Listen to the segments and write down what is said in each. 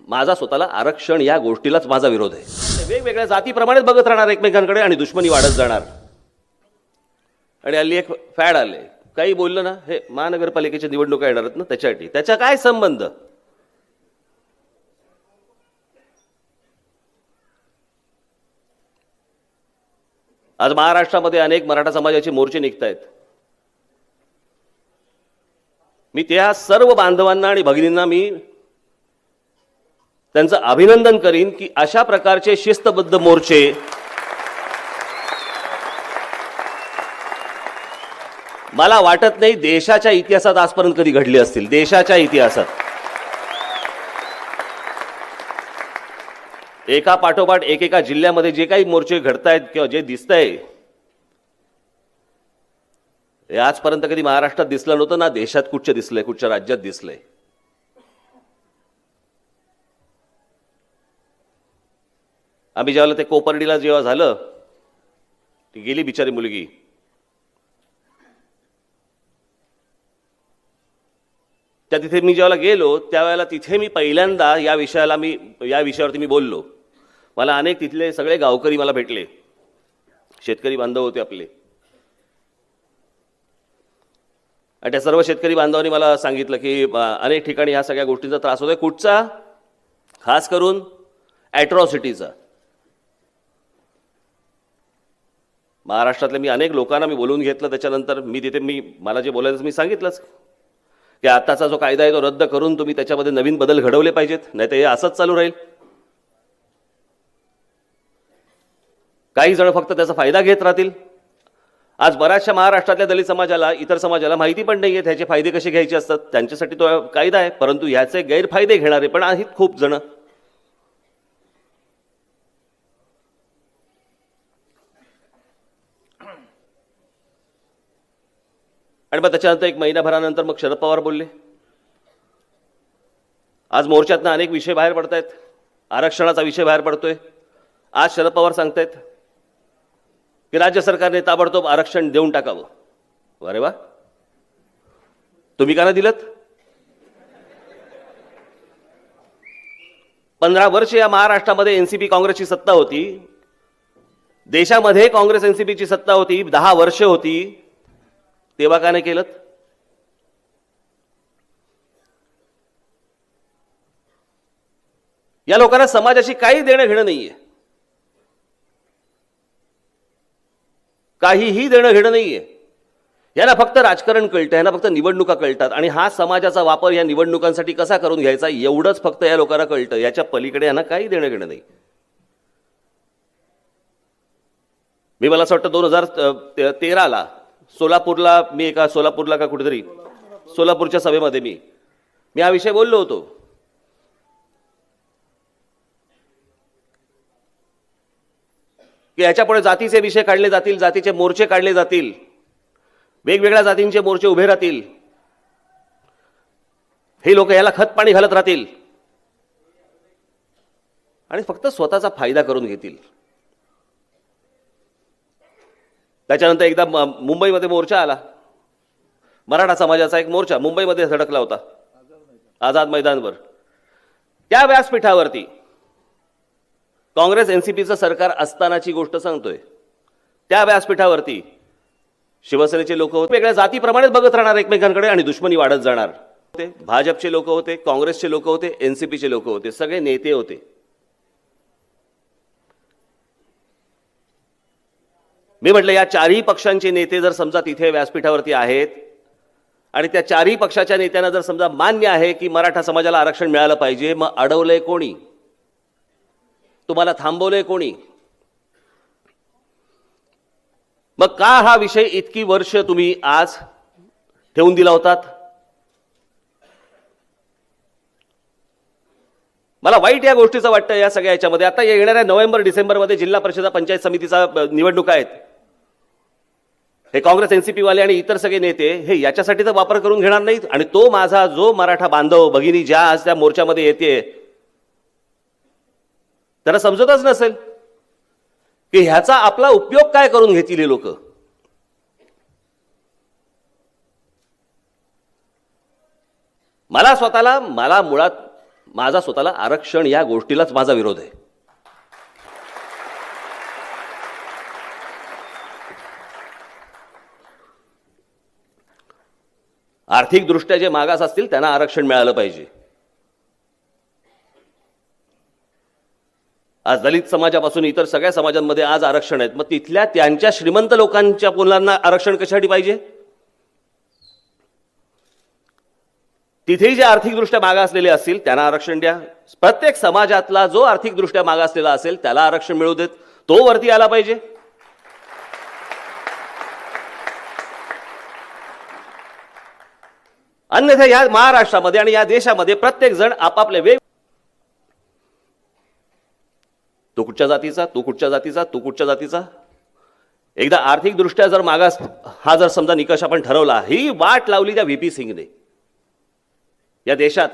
माझा स्वतःला आरक्षण या गोष्टीलाच माझा विरोध आहे. वेगवेगळ्या जातीप्रमाणेच बघत राहणार एकमेकांकडे आणि दुश्मनी वाढत जाणार. आणि हल्ली एक फॅड आले, काही बोललं ना, हे महानगरपालिकेच्या निवडणुका येणार आहेत ना, त्याच्यासाठी त्याचा काय संबंध? आज महाराष्ट्रामध्ये अनेक मराठा समाजाचे मोर्चे निघत आहेत. मी त्या सर्व बांधवांना आणि भगिनींना मी त्यांचं अभिनंदन करीन की अशा प्रकारचे शिस्तबद्ध मोर्चे मला वाटत नाही देशाच्या इतिहासात आजपर्यंत कधी घडले असतील. देशाच्या इतिहासात एका पाठोपाठ एकेका जिल्ह्यामध्ये जे काही मोर्चे घडतायत किंवा जे दिसतंय हे आजपर्यंत कधी महाराष्ट्रात दिसलं नव्हतं ना, देशात कुठच्या दिसलंय, कुठच्या राज्यात दिसलंय. आम्ही जेव्हा ते कोपर्डीला जेव्हा झालं, ती गेली बिचारी मुलगी, त्या तिथे मी जेव्हा गेलो त्यावेळेला तिथे मी पहिल्यांदा या विषयावरती मी बोललो. मला अनेक तिथले सगळे गावकरी मला भेटले, शेतकरी बांधव होते आपले, आणि त्या सर्व शेतकरी बांधवांनी मला सांगितलं की अनेक ठिकाणी ह्या सगळ्या गोष्टींचा त्रास होतोय. कुठचा? खास करून ॲट्रॉसिटीचा. महाराष्ट्रातल्या मी अनेक लोकांना मी बोलून घेतलं. त्याच्यानंतर मी तिथे मला जे बोलायचं मी सांगितलंच की आताचा जो कायदा आहे तो रद्द करून तुम्ही त्याच्यामध्ये नवीन बदल घडवले पाहिजेत, नाही तर हे असंच चालू राहील. काही जण फक्त त्याचा फायदा घेत राहतील. आज बऱ्याचशा महाराष्ट्रातल्या दलित समाजाला, इतर समाजाला माहिती पण नाहीये त्याचे फायदे कसे घ्यायचे असतात. त्यांच्यासाठी तो कायदा आहे, परंतु ह्याचे गैरफायदे घेणारे पण आहेत खूप जण. आणि मग त्याच्यानंतर एक महिनाभरानंतर मग शरद पवार बोलले. आज मोर्चातनं अनेक विषय बाहेर पडतायत. आरक्षणाचा विषय बाहेर पडतोय. आज शरद पवार सांगतायत की राज्य सरकारने ताबडतोब आरक्षण देऊन टाकावं. अरे वा, तुम्ही का नाही दिलत? 15 वर्ष या महाराष्ट्रामध्ये एनसीपी काँग्रेसची सत्ता होती. देशामध्ये काँग्रेस एनसीपीची सत्ता होती, 10 वर्ष होती. तेव्हा का नाही केलं? या लोकांना समाजाशी काही देणं घेणं नाहीये, काहीही देणं घेणं नाहीये. यांना फक्त राजकारण कळतं, यांना फक्त निवडणुका कळतात आणि हा समाजाचा वापर या निवडणुकांसाठी कसा करून घ्यायचा एवढंच फक्त या लोकांना कळतं. याच्या पलीकडे यांना काही देणं घेणं नाही. मला असं वाटतं 2013ला सोलापूरला सोलापूरला का कुठेतरी सोलापूरच्या सभेमध्ये मी हा विषय बोललो होतो की याच्यापुढे जातीचे विषय काढले जातील, जातीचे मोर्चे काढले जातील, वेगवेगळ्या जातींचे मोर्चे उभे राहतील. हे लोक याला खत पाणी घालत राहतील आणि फक्त स्वतःचा फायदा करून घेतील. त्याच्यानंतर एकदा मुंबईमध्ये मोर्चा आला, मराठा समाजाचा एक मोर्चा मुंबईमध्ये धडकला होता आझाद मैदानवर. त्या व्यासपीठावरती काँग्रेस एनसीपीचं सरकार असतानाची गोष्ट सांगतोय. त्या व्यासपीठावरती शिवसेनेचे लोक होते, वेगळ्या जातीप्रमाणेच बघत राहणार एकमेकांकडे आणि दुश्मनी वाढत जाणार. भाजपचे लोक होते, काँग्रेसचे लोक होते, एनसीपीचे लोक होते, सगळे नेते होते. मी म्हटलं या चारही पक्षांचे नेते जर समजा तिथे व्यासपीठावरती आहेत आणि त्या चारही पक्षाच्या नेत्यांना जर समजा मान्य आहे की मराठा समाजाला आरक्षण मिळालं पाहिजे, मग अडवलंय कोणी? तुम्हाला थांबवलंय कोणी? मग का हा विषय इतकी वर्ष तुम्ही आज ठेवून दिला होतात? मला वाईट या गोष्टीचं वाटतं या सगळ्या याच्यामध्ये. आता येणाऱ्या नोव्हेंबर डिसेंबरमध्ये जिल्हा परिषद पंचायत समितीचा निवडणुका आहेत. हे काँग्रेस एनसीपी वाले आणि इतर सगळे नेते हे याच्यासाठी तर वापर करून घेणार नाहीत. आणि तो माझा जो मराठा बांधव भगिनी ज्या आज त्या मोर्चामध्ये येते त्याला समजतच नसेल की ह्याचा आपला उपयोग काय करून घेतील हे लोक. मला मुळात माझा स्वतःला आरक्षण या गोष्टीलाच माझा विरोध आहे. आर्थिकदृष्ट्या जे मागास असतील त्यांना आरक्षण मिळालं पाहिजे. आज दलित समाजापासून इतर सगळ्या समाजांमध्ये आज आरक्षण आहेत. मग तिथल्या त्यांच्या श्रीमंत लोकांच्या मुलांना आरक्षण कशासाठी पाहिजे? तिथेही जे आर्थिकदृष्ट्या मागासलेले असतील त्यांना आरक्षण द्या. प्रत्येक समाजातला जो आर्थिकदृष्ट्या मागासलेला असेल त्याला आरक्षण मिळू देत. तो वरती आला पाहिजे. अन्यथा या महाराष्ट्रामध्ये आणि या देशामध्ये प्रत्येक जण आपापले वेग, तो कुठच्या जातीचा, तू कुठच्या जातीचा, तू कुठच्या जातीचा. एकदा आर्थिकदृष्ट्या जर मागास हा जर समजा निकष आपण ठरवला, ही वाट लावली त्या व्हीपी सिंगने. या देशात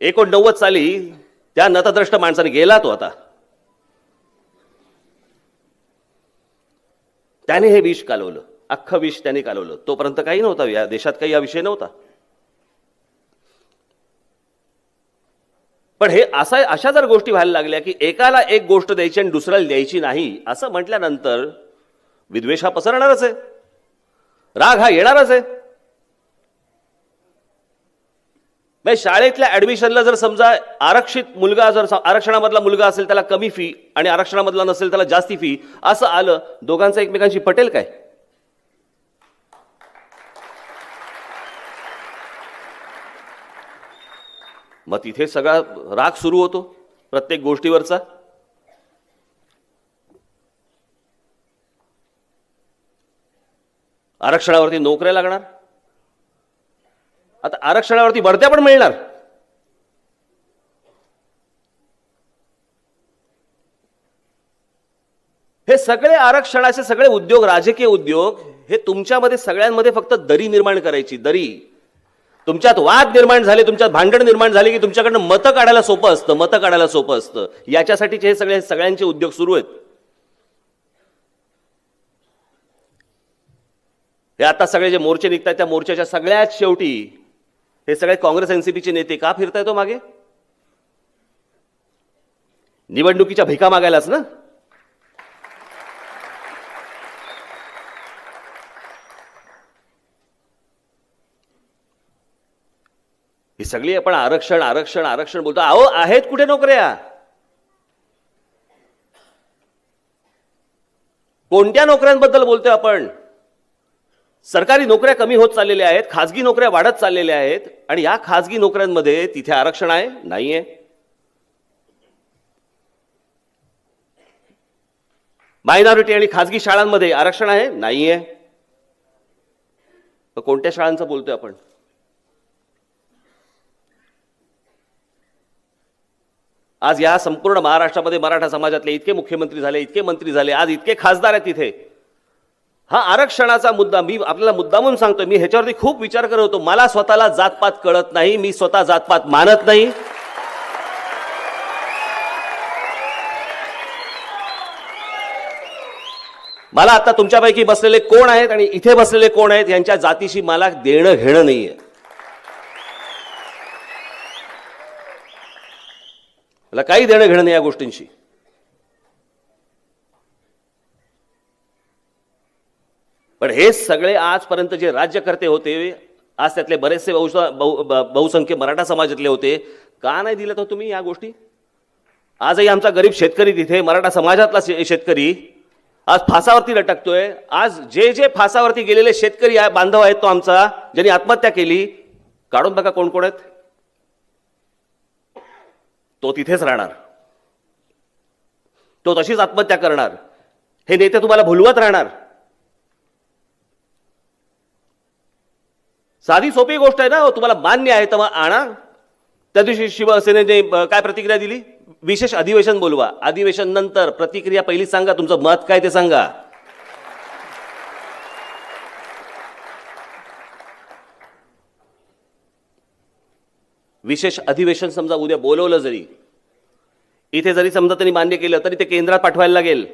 89 साली त्या नतद्रष्ट माणसाने गेला तो आता, त्याने हे विष कालवलं, अख्खं विष त्याने कालवलं. तोपर्यंत काही नव्हता या देशात, काही हा विषय नव्हता. पण हे अशा जर गोष्टी व्हायला लागल्या की एकाला एक गोष्ट द्यायची आणि दुसऱ्याला द्यायची नाही असं म्हटल्यानंतर विद्वेष हा पसरणारच आहे, राग हा येणारच आहे. शाळेतल्या ऍडमिशनला जर समजा आरक्षित मुलगा जर आरक्षणामधला मुलगा असेल त्याला कमी फी आणि आरक्षणामधला नसेल त्याला जास्ती फी असं आलं, दोघांचं एकमेकांशी पटेल काय? मग तिथे सगळा राग सुरू होतो प्रत्येक गोष्टीवरचा. आरक्षणावरती नोकऱ्या लागणार, आता आरक्षणावरती बढत्या पण मिळणार. हे सगळे आरक्षणाचे सगळे उद्योग, राजकीय उद्योग, हे तुमच्यामध्ये सगळ्यांमध्ये फक्त दरी निर्माण करायची. दरी, तुमच्यात वाद निर्माण झाले, तुमच्यात भांडण निर्माण झाले की तुमच्याकडनं मतं काढायला सोपं असतं, मतं काढायला सोपं असतं. याच्यासाठीचे हे सगळ्यांचे उद्योग सुरू आहेत. हे आता सगळे जे मोर्चे निघतात त्या मोर्चाच्या सगळ्यात शेवटी हे सगळे काँग्रेस एनसीपीचे नेते का फिरताय तो मागे? निवडणुकीच्या भिका मागायलाच ना. ही सगळी आपण आरक्षण आरक्षण आरक्षण बोलतो. अहो, आहेत कुठे नोकऱ्या? कोणत्या नोकऱ्यांबद्दल बोलतोय आपण? सरकारी नोकऱ्या कमी होत चाललेल्या आहेत, खासगी नोकऱ्या वाढत चाललेल्या आहेत. आणि या खासगी नोकऱ्यांमध्ये तिथे आरक्षण आहे? नाहीये. मायनॉरिटी आणि खासगी शाळांमध्ये आरक्षण आहे? नाहीये. कोणत्या शाळांचं बोलतोय आपण? आज या संपूर्ण महाराष्ट्रामध्ये मराठा समाजातले इतके मुख्यमंत्री झाले, इतके मंत्री झाले, आज इतके खासदार आहेत तिथे. हा आरक्षणाचा मुद्दा मी आपल्याला मुद्दामून सांगतोय. मी ह्याच्यावरती खूप विचार करत होतो. मला स्वतःला जातपात कळत नाही, मी स्वतः जातपात मानत नाही. मला आता तुमच्यापैकी बसलेले कोण आहेत आणि इथे बसलेले कोण आहेत यांच्या जातीशी मला देणं घेणं नाहीये. मला काही देणं घेणं नाही या गोष्टींशी. पण हे सगळे आजपर्यंत जे राज्यकर्ते होते, आज त्यातले बरेचसे बहुसंख्य मराठा समाजातले होते, का नाही दिलं तर तुम्ही या गोष्टी? आजही आमचा गरीब शेतकरी तिथे, मराठा समाजातला शेतकरी आज फासावरती लटकतोय. आज जे फासावरती गेलेले शेतकरी बांधव आहेत, तो आमचा ज्यांनी आत्महत्या केली, काढून बघा कोण कोण आहेत. तो तिथेच राहणार, तो तशीच आत्महत्या करणार. हे नेते तुम्हाला भुलवत राहणार. साधी सोपी गोष्ट आहे ना. तुम्हाला मान्य आहे तर मग आणा. त्या दिवशी शिवसेनेने काय प्रतिक्रिया दिली? विशेष अधिवेशन बोलवा. अधिवेशन नंतर प्रतिक्रिया पहिली सांगा, तुमचं मत काय ते सांगा. विशेष अधिवेशन समजा उद्या बोलवलं, जरी इथे जरी समजा त्यांनी मान्य केलं तरी ते केंद्रात पाठवायला लागेल.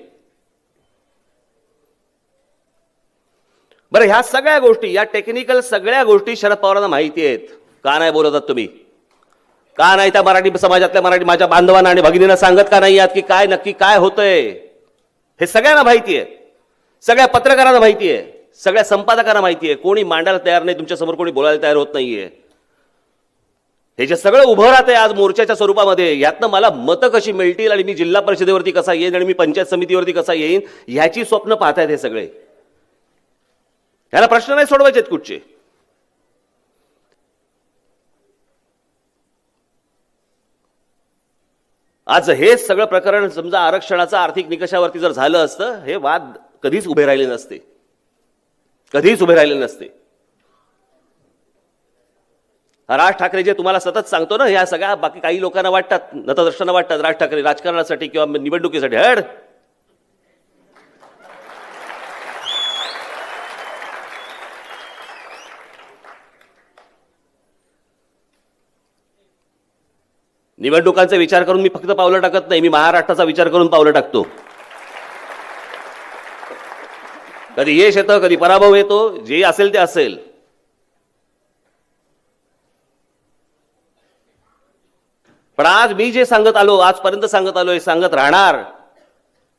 बरं, ह्या सगळ्या गोष्टी, या टेक्निकल सगळ्या गोष्टी शरद पवारांना माहिती आहेत. का नाही बोलतात तुम्ही? का नाही त्या मराठी समाजातल्या मराठी माझ्या बांधवांना आणि भगिनींना सांगत का नाही आहात की काय नक्की काय होतंय? हे सगळ्यांना माहिती आहे, सगळ्या पत्रकारांना माहिती आहे, सगळ्या संपादकांना माहिती आहे. कोणी मांडायला तयार नाही, तुमच्या समोर कोणी बोलायला तयार होत नाहीये. हे जे सगळं उभं राहतंय आज मोर्चाच्या स्वरूपामध्ये, यातनं मला मतं कशी मिळतील आणि मी जिल्हा परिषदेवरती कसा येईन आणि मी पंचायत समितीवरती कसा येईन ह्याची स्वप्न पाहतायत हे सगळे. ह्याला प्रश्न नाही सोडवायचे आहेत कुठचे. आज हे सगळं प्रकरण समजा आरक्षणाचं आर्थिक निकषावरती जर झालं असतं, हे वाद कधीच उभे राहिले नसते, कधीच उभे राहिले नसते. राज ठाकरे जे तुम्हाला सतत सांगतो ना, ह्या सगळ्या बाकी काही लोकांना वाटतात, नतदृष्टांना वाटतात राज ठाकरे राजकारणासाठी किंवा निवडणुकीसाठी हड. निवडणुकांचा विचार करून मी फक्त पावलं टाकत नाही, मी महाराष्ट्राचा विचार करून पावलं टाकतो. कधी यश येतं, कधी पराभव येतो, जे असेल ते असेल. पण आज मी जे सांगत आलो, आजपर्यंत सांगत आलोय, सांगत राहणार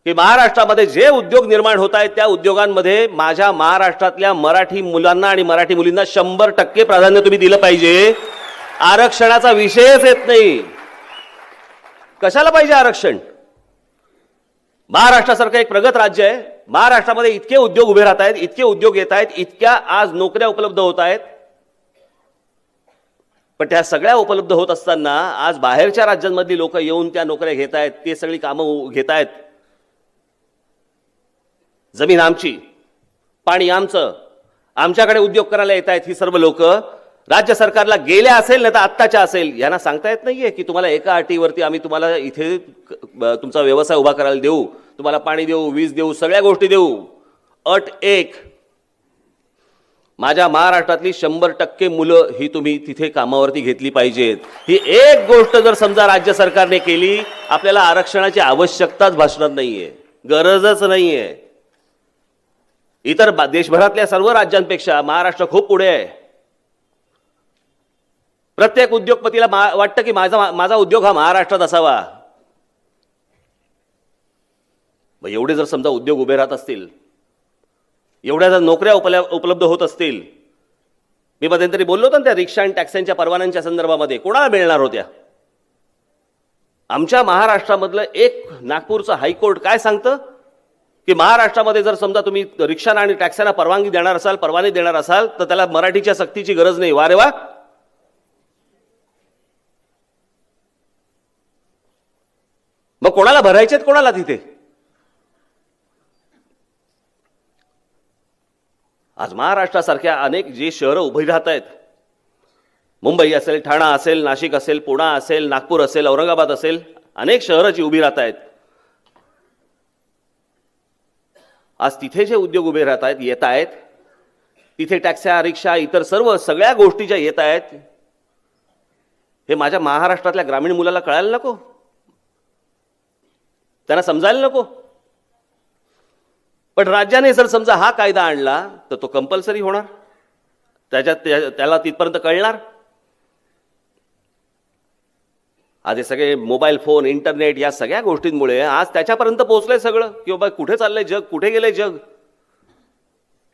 की महाराष्ट्रामध्ये जे उद्योग निर्माण होत आहेत त्या उद्योगांमध्ये माझ्या महाराष्ट्रातल्या मराठी मुलांना आणि मराठी मुलींना 100% प्राधान्य तुम्ही दिलं पाहिजे. आरक्षणाचा विषयच येत नाही. कशाला पाहिजे आरक्षण? महाराष्ट्रासारखं एक प्रगत राज्य आहे, महाराष्ट्रामध्ये इतके उद्योग उभे राहत आहेत, इतके उद्योग येत आहेत, इतक्या आज नोकऱ्या उपलब्ध होत आहेत. पण त्या सगळ्या उपलब्ध होत असताना आज बाहेरच्या राज्यांमधली लोक येऊन त्या नोकऱ्या घेत आहेत, ते सगळी कामं घेत आहेत. जमीन आमची, पाणी आमचं, आमच्याकडे उद्योग करायला येत आहेत ही सर्व लोक. राज्य सरकारला गेल्या असेल नाही तर आत्ताच्या असेल, यांना सांगता येत नाहीये की तुम्हाला एका अटीवरती आम्ही तुम्हाला इथे तुमचा व्यवसाय उभा करायला देऊ, तुम्हाला पाणी देऊ, वीज देऊ, सगळ्या गोष्टी देऊ. अट एक, माझ्या महाराष्ट्रातली 100% मुलं ही तुम्ही तिथे कामावरती घेतली पाहिजेत. ही एक गोष्ट जर समजा राज्य सरकारने केली, आपल्याला आरक्षणाची आवश्यकताच भासणार नाहीये, गरजच नाहीये. इतर देशभरातल्या सर्व राज्यांपेक्षा महाराष्ट्र खूप पुढे आहे. प्रत्येक उद्योगपतीला वाटतं की माझा उद्योग हा महाराष्ट्रात असावा. मग एवढे जर समजा उद्योग उभे राहत असतील, एवढ्या जर नोकऱ्या उपलब्ध होत असतील, मी मध्यंतरी बोललो होतो ना त्या रिक्षा आणि टॅक्सीच्या परवान्यांच्या संदर्भामध्ये, कोणाला मिळणार होत्या? आमच्या महाराष्ट्रामधलं एक नागपूरचं हायकोर्ट काय सांगतं की महाराष्ट्रामध्ये जर समजा तुम्ही रिक्षांना आणि टॅक्सींना परवानगी देणार असाल, परवानगी देणार असाल, तर त्याला मराठीच्या सक्तीची गरज नाही. वा रे वा. मग कोणाला भरायचेत, कोणाला तिथे? आज महाराष्ट्रासारख्या अनेक जे शहरं उभी राहत आहेत, मुंबई असेल, ठाणा असेल, नाशिक असेल, पुणे असेल, नागपूर असेल, औरंगाबाद असेल, अनेक शहरं जी उभी राहत आहेत, आज तिथे जे उद्योग उभे राहत आहेत, येत आहेत, तिथे टॅक्स्या, रिक्षा, इतर सर्व सगळ्या गोष्टी ज्या येत आहेत, हे माझ्या महाराष्ट्रातल्या ग्रामीण मुलाला कळायला नको? त्यांना समजायला नको? पण राज्याने जर समजा हा कायदा आणला तर तो कंपल्सरी होणार, त्याला तिथपर्यंत कळणार. आज हे सगळे मोबाईल फोन, इंटरनेट या सगळ्या गोष्टींमुळे आज त्याच्यापर्यंत पोहोचलंय सगळं की बाबा कुठे चाललंय जग, कुठे गेलंय जग,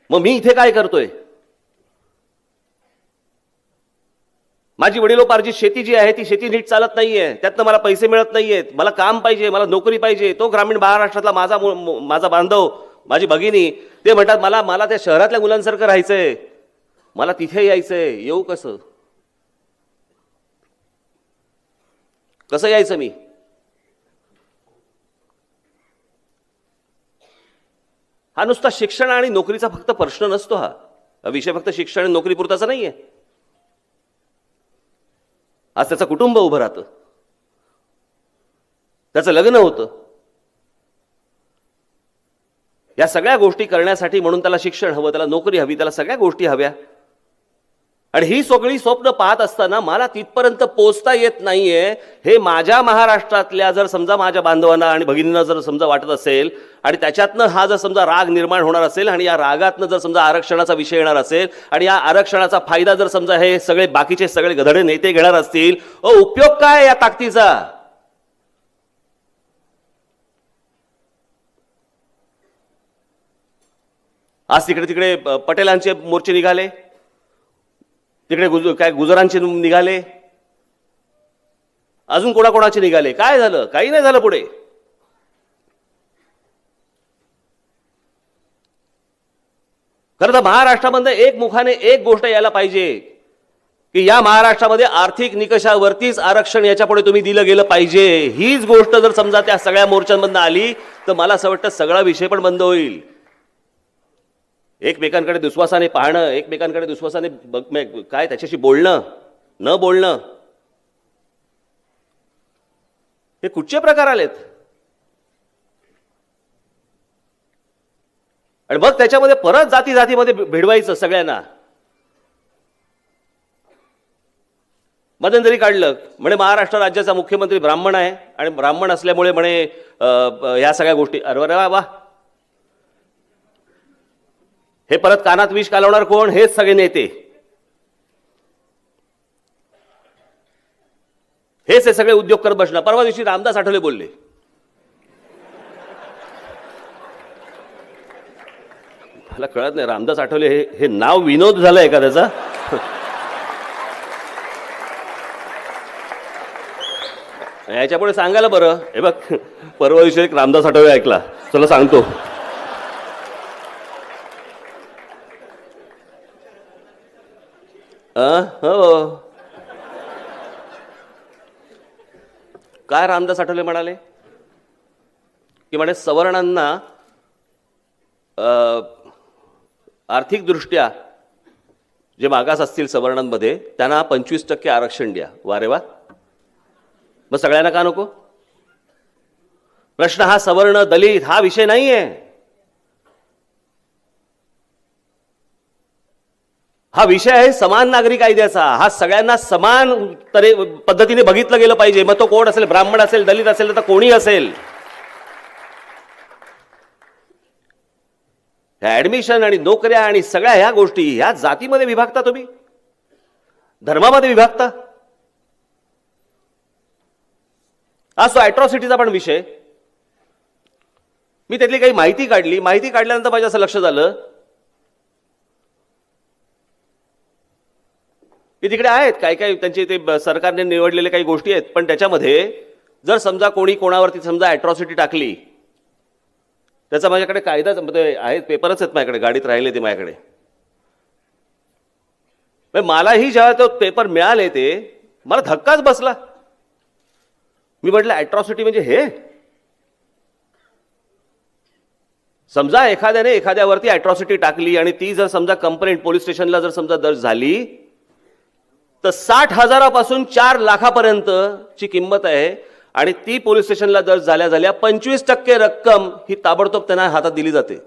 मग मी इथे काय करतोय? माझी वडिलोपार्जित शेती जी आहे ती शेती नीट चालत नाहीये, त्यातनं मला पैसे मिळत नाहीयेत, मला काम पाहिजे, मला नोकरी पाहिजे. तो ग्रामीण महाराष्ट्रातला माझा बांधव, माझी भगिनी, ते म्हणतात मला त्या शहरातल्या मुलांसारखं राहायचंय, मला तिथे यायचंय. येऊ कसं? कसं यायचं मी? हा नुसता शिक्षण आणि नोकरीचा फक्त प्रश्न नसतो. हा विषय फक्त शिक्षण आणि नोकरी पुरताचा नाहीये. आज त्याचं कुटुंब उभं राहतं, त्याचं लग्न होतं. या सगळ्या गोष्टी करण्यासाठी म्हणून त्याला शिक्षण हवं, त्याला नोकरी हवी, त्याला सगळ्या गोष्टी हव्या. आणि ही सगळी स्वप्न पाहत असताना मला तिथपर्यंत पोहोचता येत नाहीये, हे माझ्या महाराष्ट्रातल्या जर समजा माझ्या बांधवांना आणि भगिनींना जर समजा वाटत असेल आणि त्याच्यातनं हा जर समजा राग निर्माण होणार असेल आणि या रागातनं जर समजा आरक्षणाचा विषय येणार असेल आणि या आरक्षणाचा फायदा जर समजा हे सगळे बाकीचे सगळे गधडे नेते घेणार असतील, उपयोग काय या ताकदीचा? आज तिकडे तिकडे पटेलांचे मोर्चे निघाले, तिकडे काय गुजरांचे निघाले, अजून कोणाकोणाचे निघाले. काय झालं? काही नाही झालं. पुढे खरं तर महाराष्ट्रामध्ये एक मुखाने एक गोष्ट यायला पाहिजे की या महाराष्ट्रामध्ये आर्थिक निकषावरतीच आरक्षण याच्या पुढे तुम्ही दिलं गेलं पाहिजे. हीच गोष्ट जर समजा त्या सगळ्या मोर्चांमधून आली तर मला असं वाटतं सगळा विषय पण बंद होईल. एकमेकांकडे दुश्वासाने पाहणं, एकमेकांकडे दुश्वासाने काय त्याच्याशी बोलणं न बोलणं, हे कुठचे प्रकार आलेत? आणि मग त्याच्यामध्ये परत जाती जातीमध्ये भिडवायचं सगळ्यांना. मध्यंतरी काढलं म्हणे महाराष्ट्र राज्याचा मुख्यमंत्री ब्राह्मण आहे आणि ब्राह्मण असल्यामुळे म्हणे ह्या सगळ्या गोष्टी. अरे वा, हे परत कानात विष कालवणार कोण? हेच सगळे नेते, हेच हे सगळे उद्योग करत बसणार. परवा दिवशी रामदास आठवले बोलले, मला कळत नाही रामदास आठवले हे नाव विनोद झालंय का त्याचा? याच्यापुढे सांगायला बरं. हे बघ, परवा दिवशी एक रामदास आठवले ऐकला, चला सांगतो. हो, काय रामदास आठवले म्हणाले की म्हणे सवर्णांना आर्थिकदृष्ट्या जे मागास असतील सवर्णांमध्ये त्यांना 25% आरक्षण द्या. वारे वा, मग सगळ्यांना का नको? प्रश्न हा सवर्ण दलित हा विषय नाहीये. हा विषय आहे समान नागरी कायद्याचा. हा सगळ्यांना समान पद्धतीने बघितलं गेलं पाहिजे. मग तो कोण असेल, ब्राह्मण असेल, दलित असेल, तर कोणी असेल. ऍडमिशन आणि नोकऱ्या आणि सगळ्या ह्या गोष्टी ह्या जातीमध्ये विभागता, तुम्ही धर्मामध्ये विभागता. आज तो अॅट्रॉसिटीचा पण विषय, मी त्यातली काही माहिती काढली. माहिती काढल्यानंतर माझ्या असं लक्ष झालं की तिकडे आहेत काय काय त्यांचे ते सरकारने निवडलेले काही गोष्टी आहेत, पण त्याच्यामध्ये जर समजा कोणी कोणावरती समजा अॅट्रॉसिटी टाकली, त्याचा माझ्याकडे कायदा आहेत, पेपरच आहेत माझ्याकडे, गाडीत राहिले ते माझ्याकडे. मलाही जेव्हा तो पेपर मिळाले ते मला धक्काच बसला. मी म्हटलं अॅट्रॉसिटी म्हणजे हे? समजा एखाद्याने एखाद्यावरती अॅट्रॉसिटी टाकली आणि ती जर समजा कंप्लेंट पोलीस स्टेशनला जर समजा दर्ज झाली तर 60,000पासून 4 लाखापर्यंतची किंमत आहे आणि ती पोलीस स्टेशनला दर्ज झाल्या 25% रक्कम ही ताबडतोब त्यांना हातात दिली जाते.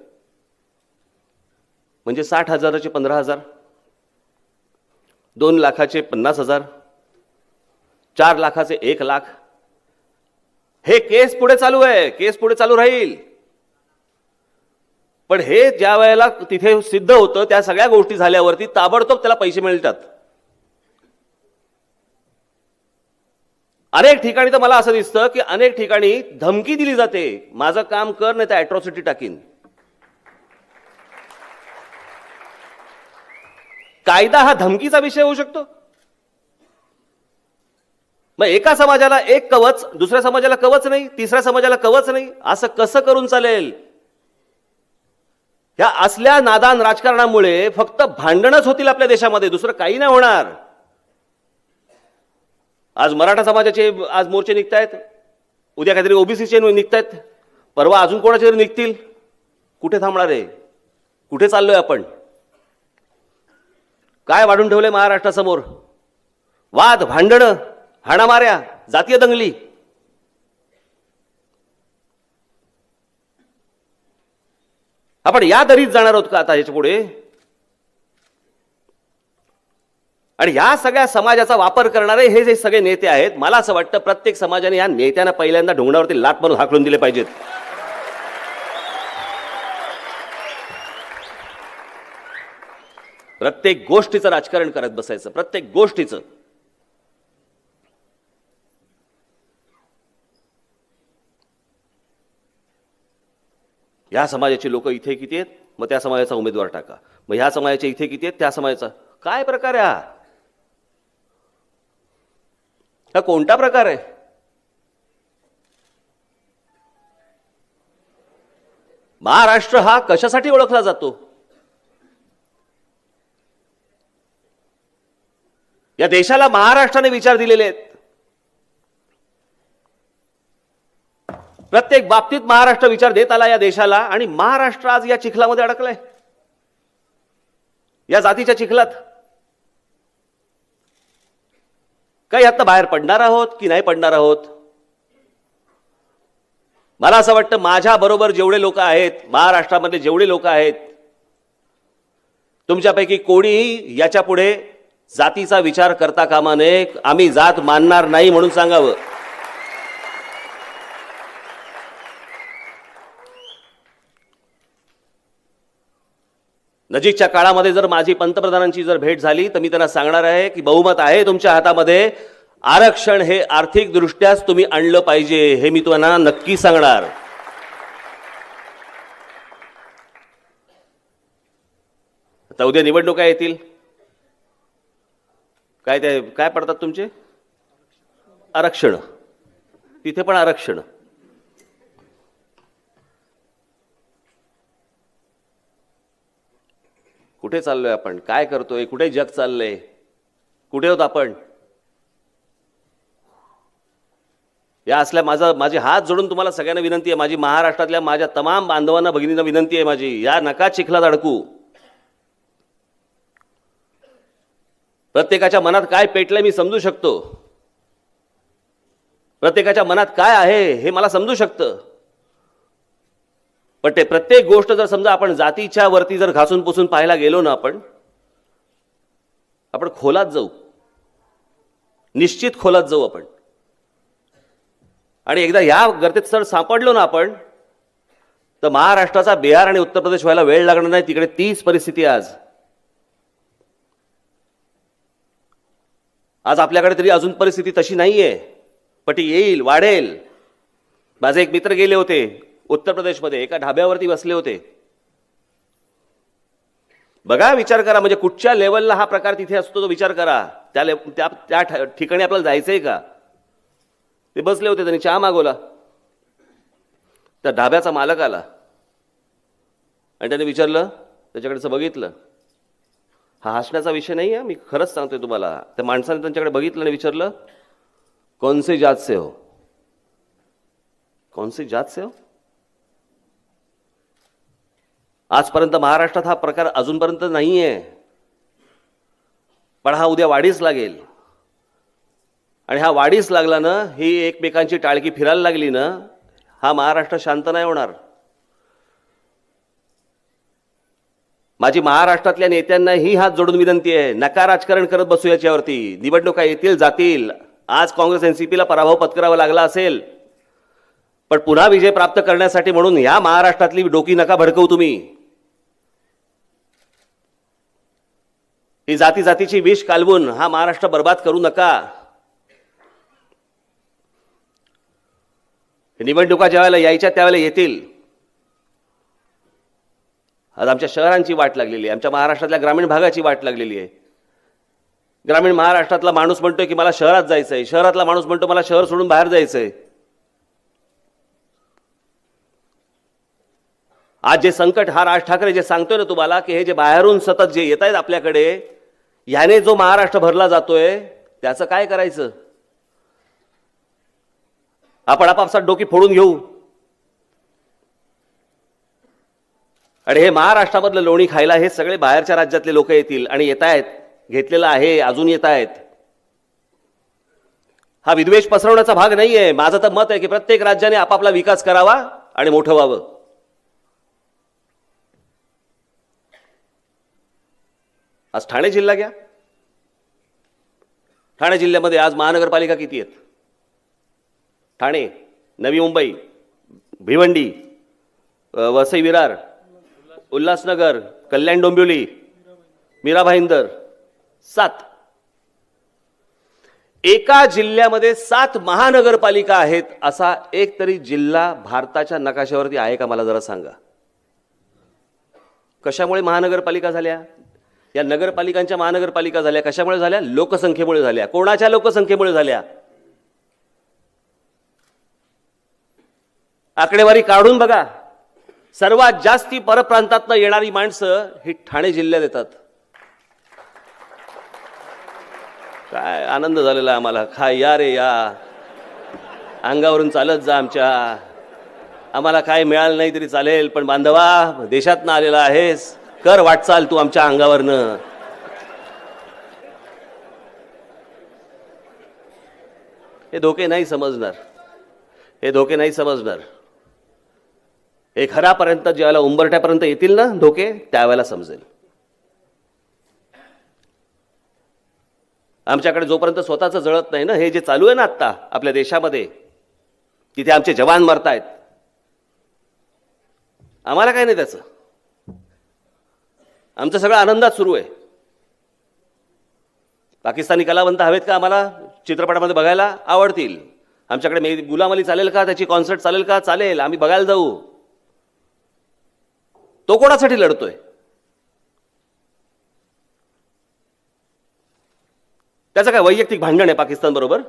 म्हणजे 60,000चे 15,000, 2 लाखाचे 50,000, 4 लाखाचे 1 लाख. हे केस पुढे चालू आहे, केस पुढे चालू राहील. पण हे ज्या वेळेला तिथे सिद्ध होतं त्या सगळ्या गोष्टी झाल्यावरती ताबडतोब त्याला पैसे मिळतात. अनेक ठिकाणी तर मला असं दिसतं की अनेक ठिकाणी धमकी दिली जाते, माझं काम कर नाही तर अॅट्रॉसिटी टाकीन. कायदा हा धमकीचा विषय होऊ शकतो? मग एका समाजाला एक कवच, दुसऱ्या समाजाला कवच नाही, तिसऱ्या समाजाला कवच नाही, असं कसं करून चालेल? ह्या असल्या नादान राजकारणामुळे फक्त भांडणच होतील आपल्या देशामध्ये, दुसरं काही नाही होणार. आज मराठा समाजाचे आज मोर्चे निघतायत, उद्या काहीतरी ओबीसीचे निघतायत, परवा अजून कोणाचे तरी निघतील. कुठे थांबणार आहे? कुठे चाललोय आपण? काय वाढून ठेवलंय महाराष्ट्रासमोर? वाद, भांडणं, हाणामाऱ्या, जातीय दंगली. आपण या दरीत जाणार आहोत का आता याच्या पुढे? आणि ह्या सगळ्या समाजाचा वापर करणारे हे जे सगळे नेते आहेत, मला असं वाटतं प्रत्येक समाजाने या नेत्यांना पहिल्यांदा ढोंगणावरती लाथ मारून हाकलून दिले पाहिजेत. प्रत्येक गोष्टीचं राजकारण करत बसायचं, प्रत्येक गोष्टीचं. या समाजाची लोक इथे किती आहेत, मग त्या समाजाचा उमेदवार टाका. मग ह्या समाजाचे इथे किती आहेत, त्या समाजाचा. काय प्रकार आहे हा कोणता प्रकार आहे? महाराष्ट्र हा कशासाठी ओळखला जातो? या देशाला महाराष्ट्राने विचार दिलेले आहेत. प्रत्येक बाबतीत महाराष्ट्र विचार देत आला या देशाला, आणि महाराष्ट्र आज या चिखलामध्ये अडकलाय, या जातीच्या चिखलात. काही आता बाहेर पडणार आहोत की नाही पडणार आहोत? मला असं वाटतं माझ्या बरोबर जेवढे लोक आहेत, महाराष्ट्रामध्ये जेवढे लोक आहेत, तुमच्यापैकी कोणीही याच्या पुढे जातीचा विचार करता कामा नये. आम्ही जात मानणार नाही म्हणून सांगावं. नजीकच्या काळामध्ये जर माझी पंतप्रधानांची जर भेट झाली तर मी त्यांना सांगणार आहे की बहुमत आहे तुमच्या हातामध्ये, आरक्षण हे आर्थिक दृष्ट्याच तुम्ही आणलं पाहिजे, हे मी तुम्हाला नक्की सांगणार. आता उद्या निवडणुका येतील, काय पडतात तुमचे आरक्षण, तिथे पण आरक्षण. कुठे चाललोय आपण, काय करतोय, कुठे जग चाललंय, कुठे होत आपण? या असल्या माझे हात जोडून तुम्हाला सगळ्यांना विनंती आहे, माझी महाराष्ट्रातल्या माझ्या तमाम बांधवांना भगिनींना विनंती आहे माझी, या नका चिखलात अडकू. प्रत्येकाच्या मनात काय पेटलंय मी समजू शकतो, प्रत्येकाच्या मनात काय आहे हे मला समजू शकतं. पण ते प्रत्येक गोष्ट जर समजा आपण जातीच्या वरती जर घासून पुसून पाहायला गेलो ना, आपण खोलात जाऊ, निश्चित खोलात जाऊ आपण. आणि एकदा या गर्तेत सर सापडलो ना आपण, तर महाराष्ट्राचा बिहार आणि उत्तर प्रदेश व्हायला वेळ लागणार नाही. तिकडे तीच परिस्थिती आज आपल्याकडे तरी अजून परिस्थिती तशी नाहीये, पण ती येईल, वाढेल. माझे एक मित्र गेले होते उत्तर प्रदेशमध्ये, एका ढाब्यावरती बसले होते. बघा, विचार करा, म्हणजे कुठच्या लेवलला हा प्रकार तिथे असतो तो विचार करा. त्या ठिकाणी आपल्याला जायचंय का? ते बसले होते, त्यांनी चहा मागवला. त्या ढाब्याचा मालक आला आणि त्याने विचारलं, त्याच्याकडे बघितलं. हा हसण्याचा विषय नाही आहे, मी खरंच सांगतोय तुम्हाला. त्या माणसाने त्यांच्याकडे बघितलं आणि विचारलं, कौन सी जात से हो, कौन सी जात से हो. आजपर्यंत महाराष्ट्रात हा प्रकार अजूनपर्यंत नाहीये, पण हा उद्या वाढीस लागेल. आणि हा वाढीस लागला ना, ही एकमेकांची टाळकी फिरायला लागली ना, हा महाराष्ट्र शांत नाही होणार. माझी महाराष्ट्रातल्या नेत्यांना ही हात जोडून विनंती आहे, नका राजकारण करत बसू याच्यावरती. निवडणुका येतील जातील. आज काँग्रेस एनसीपीला पराभव पत्करावा लागला असेल, पण पुन्हा विजय प्राप्त करण्यासाठी म्हणून या महाराष्ट्रातली डोकी नका भडकवू तुम्ही. ही जातीची विष कालवून हा महाराष्ट्र बर्बाद करू नका. निवडणुका ज्यावेळेला यायच्या त्यावेळेला येतील. आज आमच्या शहरांची वाट लागलेली आहे, आमच्या महाराष्ट्रातल्या ग्रामीण भागाची वाट लागलेली आहे. ग्रामीण महाराष्ट्रातला माणूस म्हणतोय की मला शहरात जायचंय, शहरातला माणूस म्हणतो मला शहर सोडून बाहेर जायचंय. आज जे संकट हा राज ठाकरे जे सांगतोय ना तुम्हाला, की हे जे बाहेरून सतत जे येत आहेत आपल्याकडे, ह्याने जो महाराष्ट्र भरला जातोय, त्याचं काय करायचं? आपण आपापसात डोकी फोडून घेऊ आणि हे महाराष्ट्रामधलं लोणी खायला हे सगळे बाहेरच्या राज्यातले लोक येतील आणि येत आहेत, घेतलेला आहे, अजून येत आहेत. हा विद्वेष पसरवण्याचा भाग नाहीये. माझं तर मत आहे की प्रत्येक राज्याने आपापला विकास करावा आणि मोठं व्हावं. आज ठाणे जिल्हा घ्या, ठाणे जिल्ह्यामध्ये आज महानगरपालिका किती आहेत? ठाणे, नवी मुंबई, भिवंडी, वसई विरार, उल्हासनगर, कल्याण डोंबिवली, मीरा भाईंदर, 7. एका जिल्ह्यामध्ये 7 महानगरपालिका आहेत असा एक तरी जिल्हा भारताच्या नकाशावरती आहे का? मला जरा सांगा. कशामुळे महानगरपालिका झाल्या? या नगरपालिकांच्या महानगरपालिका झाल्या कशामुळे झाल्या? लोकसंख्येमुळे झाल्या. कोणाच्या लोकसंख्येमुळे झाल्या? आकडेवारी काढून बघा. सर्वात जास्ती परप्रांतातनं येणारी माणसं ही ठाणे जिल्ह्यात येतात. काय आनंद झालेला आम्हाला. काय या रे या, अंगावरून चालत जा आमच्या. आम्हाला काय मिळालं नाही तरी चालेल, पण बांधवा देशातनं आलेला आहेस, कर वाटचाल तू आमच्या अंगावरनं. हे धोके नाही समजणार, हे धोके नाही समजणार. हे खरापर्यंत ज्यावेळेला उंबरठ्यापर्यंत येतील ना धोके, त्यावेळेला समजेल. आमच्याकडे जोपर्यंत स्वतःचं जळत नाही ना, हे जे चालू आहे ना आत्ता आपल्या देशामध्ये, तिथे आमचे जवान मरतायत, आम्हाला काय नाही त्याचं. आमचं सगळं आनंदात सुरू आहे. पाकिस्तानी कलावंत हवेत का आम्हाला चित्रपटामध्ये बघायला? आवडतील. आमच्याकडे गुलाम अली चालेल का? त्याची कॉन्सर्ट चालेल का? चालेल, आम्ही बघायला जाऊ. तो कोणासाठी लढतोय? त्याचं काय वैयक्तिक भांडण आहे पाकिस्तान बरोबर?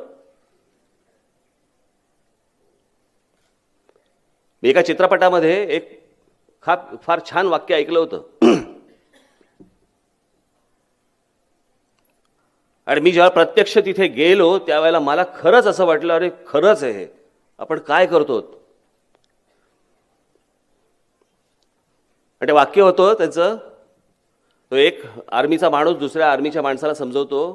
मी एका चित्रपटामध्ये एक फार छान वाक्य ऐकलं होतं. आणि मी जेव्हा प्रत्यक्ष तिथे गेलो त्यावेळेला मला खरंच असं वाटलं, अरे खरंच आहे हे, आपण काय करतो. आणि ते वाक्य होतं त्याचं, तो एक आर्मीचा माणूस दुसऱ्या आर्मीच्या माणसाला समजवतो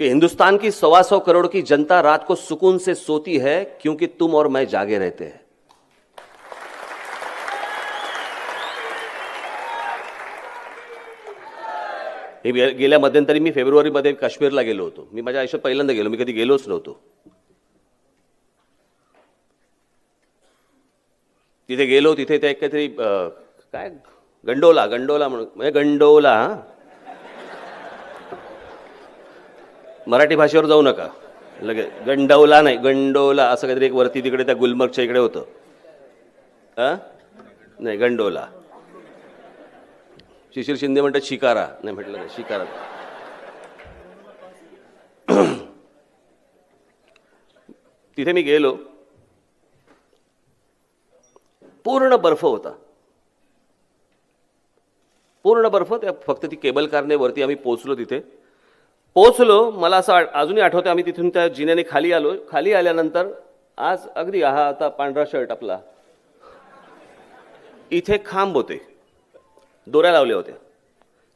कि हिंदुस्तान की 125 करोड़ की जनता रात को सुकून से सोती है क्योंकि तुम और मैं जागे रहते हैं. हे गेल्या मध्यंतरी मी फेब्रुवारीमध्ये काश्मीरला गेलो होतो. मी माझ्या आयुष्यात पहिल्यांदा गेलो, मी कधी गेलोच नव्हतो. तिथे गेलो, तिथे ते काहीतरी काय गंडोला म्हणून, म्हणजे गंडोला, मराठी भाषेवर जाऊ नका लगेच. गंडवला नाही, गंडोला असं काहीतरी एक वरती तिकडे त्या गुलमर्गच्या इकडे होतं. नाही, गंडोला. शिशिर शिंदे म्हणतात शिकारा, नाही म्हटलं नाही, शिकारा. तिथे मी गेलो, पूर्ण बर्फ होता, पूर्ण बर्फ. त्या फक्त ती केबल कारने वरती आम्ही पोहोचलो. तिथे पोहोचलो, मला असं अजूनही आठवतं, आम्ही तिथून त्या जिन्याने खाली आलो. खाली आल्यानंतर आज अगदी हा आता पांढरा शर्ट आपला, इथे खांब होते, दोऱ्या लावल्या होत्या,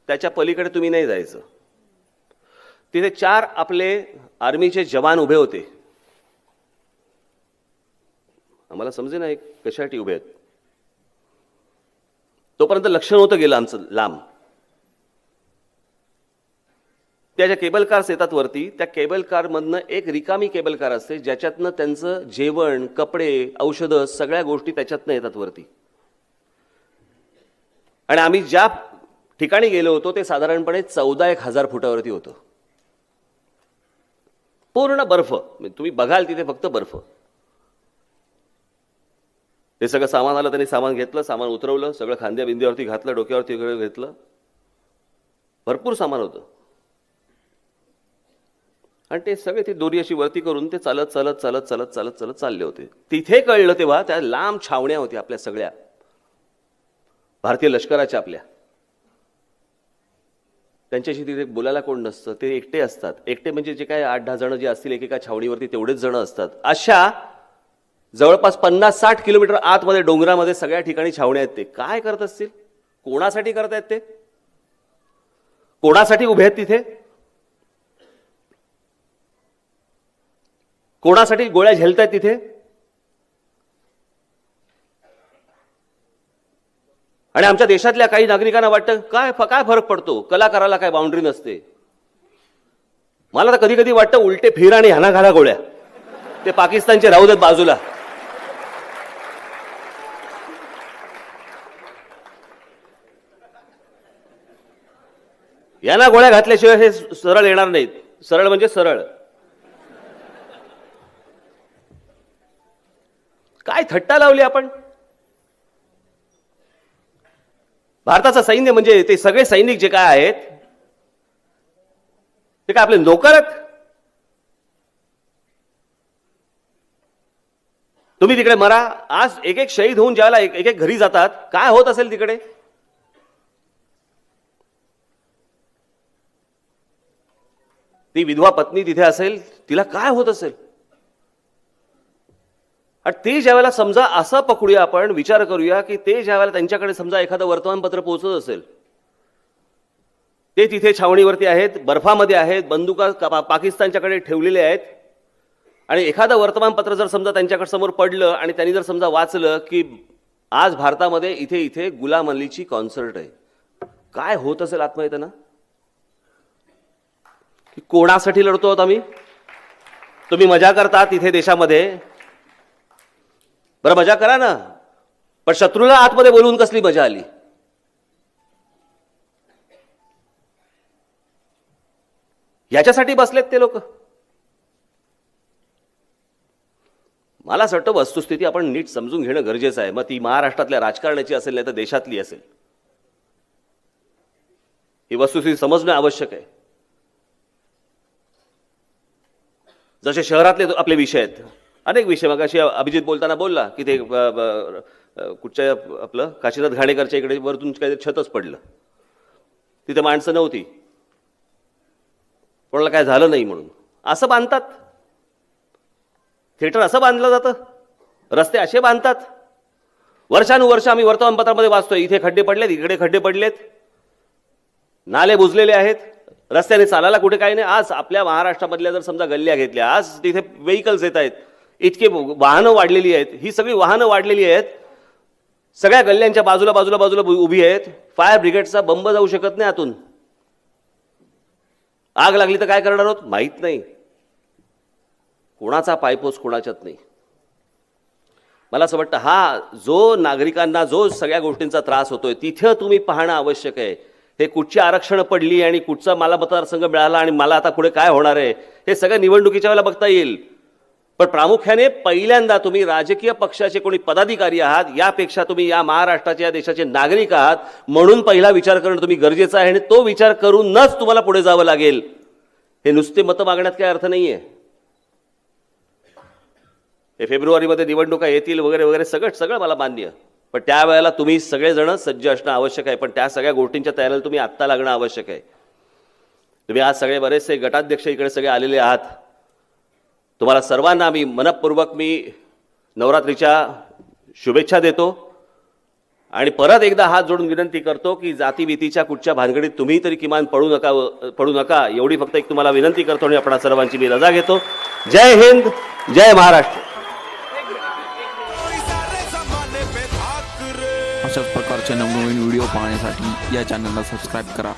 त्याच्या पलीकडे तुम्ही नाही जायचं. तिथे 4 आपले आर्मीचे जवान उभे होते. आम्हाला समजे नाही कशासाठी उभे आहेत. तोपर्यंत लक्ष नव्हतं गेलं आमचं लांब. त्या ज्या केबल कार्स येतात वरती, त्या केबल कारमधनं एक रिकामी केबल कार असते ज्याच्यातनं त्यांचं जेवण, कपडे, औषधं, सगळ्या गोष्टी त्याच्यातनं येतात वरती. आणि आम्ही ज्या ठिकाणी गेलो होतो ते साधारणपणे 14,000 फुटावरती होतं. पूर्ण बर्फ, तुम्ही बघाल तिथे फक्त बर्फ. हे सगळं सामान आलं, त्यांनी सामान घेतलं, सामान उतरवलं, सगळं खांद्या बिंद्यावरती घातलं, डोक्यावरती घेतलं, भरपूर सामान होतं. आणि ते सगळे ती दोरी अशी वरती करून ते चालत चालत चालत चालत चालत चालत चालले होते. तिथे कळलं तेव्हा त्या लांब छावण्या होत्या आपल्या सगळ्या भारतीय लष्कराच्या. आपल्या त्यांच्याशी तिथे बोलायला कोण नसतं, ते एकटे असतात. एकटे म्हणजे जे काय 8-10 जण जे असतील एकेका छावणीवरती, तेवढेच जण असतात. अशा जवळपास 50-60 किलोमीटर आतमध्ये डोंगरामध्ये सगळ्या ठिकाणी छावण्या आहेत. ते काय करत असतील? कोणासाठी करतायत ते? कोणासाठी उभे आहेत तिथे? कोणासाठी गोळ्या झेलतायत तिथे? आणि आमच्या देशातल्या काही नागरिकांना वाटतं काय फरक पडतो, कलाकाराला काय बाउंड्री नसते. मला तर कधी कधी वाटतं उलटे फिर आणि ह्याना घाला गोळ्या, ते पाकिस्तानचे राहू देत बाजूला. यांना गोळ्या घातल्याशिवाय हे सरळ येणार नाहीत. सरळ म्हणजे सरळ. काय थट्टा लावली आपण. भारताचं सैन्य म्हणजे ते सगळे सैनिक जे काय आहेत ते काय आपले नोकर आहेत. तुम्ही तिकडे मरा. आज एक एक शहीद होऊन ज्याला एक एक घरी जातात, काय होत असेल तिकडे. ती विधवा पत्नी तिथे असेल, तिला काय होत असेल. आणि ते ज्यावेळेला समजा असं पकडूया, आपण विचार करूया की ते ज्यावेळेला त्यांच्याकडे समजा एखादं वर्तमानपत्र पोहोचत असेल, ते तिथे छावणीवरती आहेत, बर्फामध्ये आहेत, बंदुका पाकिस्तानच्याकडे ठेवलेले आहेत, आणि एखादं वर्तमानपत्र जर समजा त्यांच्याकडे समोर पडलं आणि त्यांनी जर समजा वाचलं की आज भारतामध्ये इथे इथे गुलाम अलीची कॉन्सर्ट आहे, काय होत असेल आत्महत्या ना. की कोणासाठी लढतो आहोत आम्ही. तुम्ही मजा करतात इथे देशामध्ये, बरं मजा करा ना, पण शत्रूला आतमध्ये बोलवून कसली मजा आली. याच्यासाठी बसलेत ते लोक. मला असं वाटतं वस्तुस्थिती आपण नीट समजून घेणं गरजेचं आहे. मग ती महाराष्ट्रातल्या राजकारणाची असेल नाही तर देशातली असेल, ही वस्तुस्थिती समजणं आवश्यक आहे. जसे शहरातले आपले विषय आहेत, अनेक विषय. मग अशी अभिजित बोलताना बोलला की ते कुठच्या आपलं काशीनाथ घाणेकरच्या इकडे वरतून काहीतरी छतच पडलं, तिथे माणसं नव्हती, कोणाला काय झालं नाही म्हणून. असं बांधतात थिएटर, असं बांधलं जातं, रस्ते असे बांधतात. वर्षानुवर्ष आम्ही वर्तमानपत्रामध्ये वाचतोय, इथे खड्डे पडलेत, इकडे खड्डे पडलेत, नाले बुजलेले आहेत, रस्त्याने चालायला कुठे काही नाही. आज आपल्या महाराष्ट्रामधल्या जर समजा गल्ल्या घेतल्या, आज तिथे व्हेकल्स येत आहेत, इतके वाहनं वाढलेली आहेत, ही सगळी वाहनं वाढलेली आहेत, सगळ्या गल्ल्यांच्या बाजूला बाजूला बाजूला उभी आहेत. फायर ब्रिगेडचा बंब जाऊ शकत नाही आतून. आग लागली तर काय करणार आहोत माहित नाही. कोणाचा पायपोस कोणाच्यात नाही. मला असं वाटतं हा जो नागरिकांना जो सगळ्या गोष्टींचा त्रास होतोय, तिथे तुम्ही पाहणं आवश्यक आहे. हे कुठची आरक्षण पडली आणि कुठचा मला मतदारसंघ मिळाला आणि मला आता पुढे काय होणार आहे, हे सगळं निवडणुकीच्या वेळेला बघता येईल. पण प्रामुख्याने पहिल्यांदा तुम्ही राजकीय पक्षाचे कोणी पदाधिकारी आहात, यापेक्षा तुम्ही या महाराष्ट्राच्या या देशाचे नागरिक आहात, म्हणून पहिला विचार करणं तुम्ही गरजेचं आहे. आणि तो विचार करूनच तुम्हाला पुढे जावं लागेल. हे नुसते मतं मागण्यात काही अर्थ नाहीये. हे फेब्रुवारीमध्ये निवडणुका येतील वगैरे वगैरे सगळं मला मान्य, पण त्यावेळेला तुम्ही सगळेजण सज्ज असणं आवश्यक आहे. पण त्या सगळ्या गोष्टींच्या तयारीला तुम्ही आत्ता लागणं आवश्यक आहे. तुम्ही आज सगळे बरेचसे गटाध्यक्ष इकडे सगळे आलेले आहात. तुम्हाला सर्वांना मी मनपूर्वक नवरात्रीच्या शुभेच्छा देतो. आणि परत एकदा हात जोडून विनंती करतो की जातीभीतीच्या कुठच्या भानगडीत तुम्ही तरी किमान पडू नका एवढी फक्त एक तुम्हाला विनंती करतो आणि आपणा सर्वांची मी रजा घेतो. जय हिंद, जय महाराष्ट्र. अशाच प्रकारचे नवनवीन व्हिडिओ पाहण्यासाठी या चॅनलला सबस्क्राईब करा.